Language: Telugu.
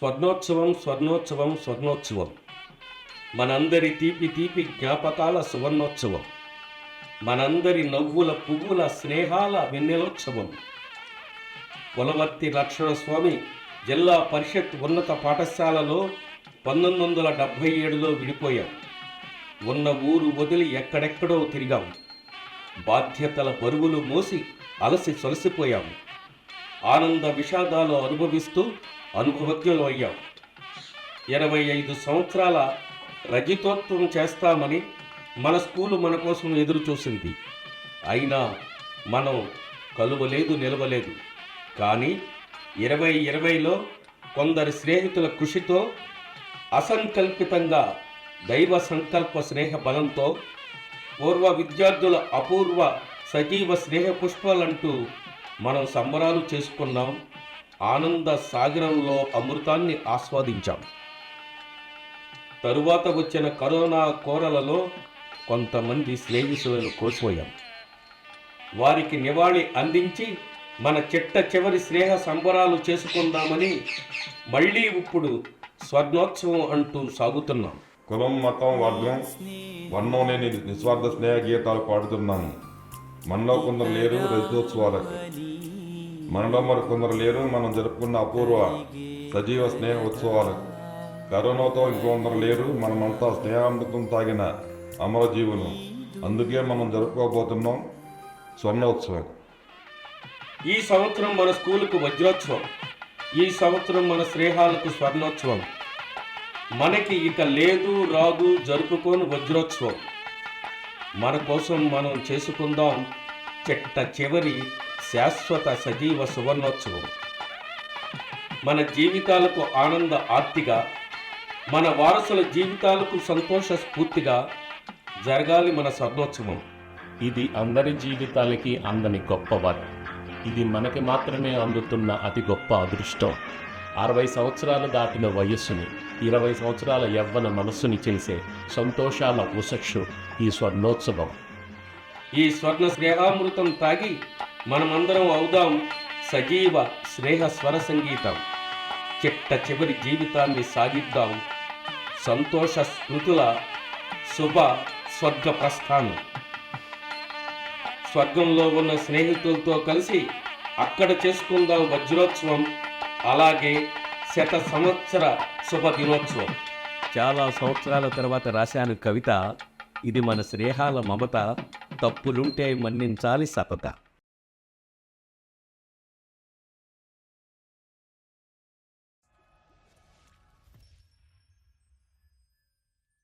స్వర్ణోత్సవం స్వర్ణోత్సవం స్వర్ణోత్సవం మనందరి తీపి తీపి జ్ఞాపకాల సువర్ణోత్సవం, మనందరి నవ్వుల పువ్వుల స్నేహాల వెన్నెలోత్సవం. పులవర్తి లక్ష్మణస్వామి జిల్లా పరిషత్ ఉన్నత పాఠశాలలో 1977లో విడిపోయాం. ఉన్న ఊరు వదిలి ఎక్కడెక్కడో తిరిగాం. బాధ్యతల బరువులు మోసి అలసి సొలసిపోయాము. ఆనంద విషాదాలు అనుభవిస్తూ అనుభవజ్ఞులు అయ్యాం. 25 సంవత్సరాల రజతోత్సవం చేస్తామని మన స్కూలు మన కోసం ఎదురు చూసింది. అయినా మనం కలువలేదు, నిలవలేదు. కానీ 2020లో కొందరి స్నేహితుల కృషితో, అసంకల్పితంగా దైవ సంకల్ప స్నేహ బలంతో, పూర్వ విద్యార్థుల అపూర్వ సజీవ స్నేహ పుష్పాలంటూ మనం సంబరాలు చేసుకున్నాం. ఆనంద సాగరంలో అమృతాన్ని ఆస్వాదించాం. తరువాత వచ్చిన కరోనా కోరలలో కొంతమంది స్నేహితులను కోల్పోయాం. వారికి నివాళి అందించి మన చిట్ట చివరి స్నేహ సంబరాలు చేసుకుందామని మళ్ళీ ఇప్పుడు స్వర్ణోత్సవం అంటూ సాగుతున్నాం. కులం, మతం, వర్గం, వర్ణం లేని నిస్వార్థ స్నేహ గీతాలు పాడుతున్నాము. మనలో కొందరు లేరు రజతోత్సవాలకు, మనలో మరి కొందరు లేరు మనం జరుపుకున్న అపూర్వ సజీవ స్నేహ ఉత్సవాలకు. కరోనాతో ఇంకొందరు లేరు మనమంతా స్నేహామృతం తాగిన అమరజీవులు. అందుకే మనం జరుపుకోబోతున్నాం స్వర్ణోత్సవం. ఈ సంవత్సరం మన స్కూలుకు వజ్రోత్సవం, ఈ సంవత్సరం మన స్నేహాలకు స్వర్ణోత్సవం. మనకి ఇక లేదు రాదు జరుపుకోని వజ్రోత్సవం. మన కోసం మనం చేసుకుందాం చిట్ట చివరి శాశ్వత సజీవ సువర్ణోత్సవం. మన జీవితాలకు ఆనంద ఆర్తిగా, మన వారసుల జీవితాలకు సంతోష స్ఫూర్తిగా జరగాలి మన స్వర్ణోత్సవం. ఇది అందరి జీవితాలకి అందని గొప్ప వరం. ఇది మనకి మాత్రమే అందుతున్న అతి గొప్ప అదృష్టం. 60 సంవత్సరాలు దాటిన వయస్సుని, 20 సంవత్సరాల యవ్వన మనస్సుని చేసే సంతోషాల ఉషక్షు ఈ స్వర్ణోత్సవం. ఈ స్వర్ణ స్నేహామృతం తాగి మనమందరం అవుదాం సజీవ స్నేహ స్వర సంగీతం. చిట్ట చివరి జీవితాన్ని సాగిద్దాం సంతోష స్మృతుల శుభ స్వర్గ ప్రస్థానం. స్వర్గంలో ఉన్న స్నేహితులతో కలిసి అక్కడ చేసుకుందాం వజ్రోత్సవం, అలాగే 100 సంవత్సర శుభ దినోత్సవం. చాలా సంవత్సరాల తర్వాత రాశాను కవిత. ఇది మన స్నేహాల మమత, తప్పులుంటే మన్నించాలి సతత.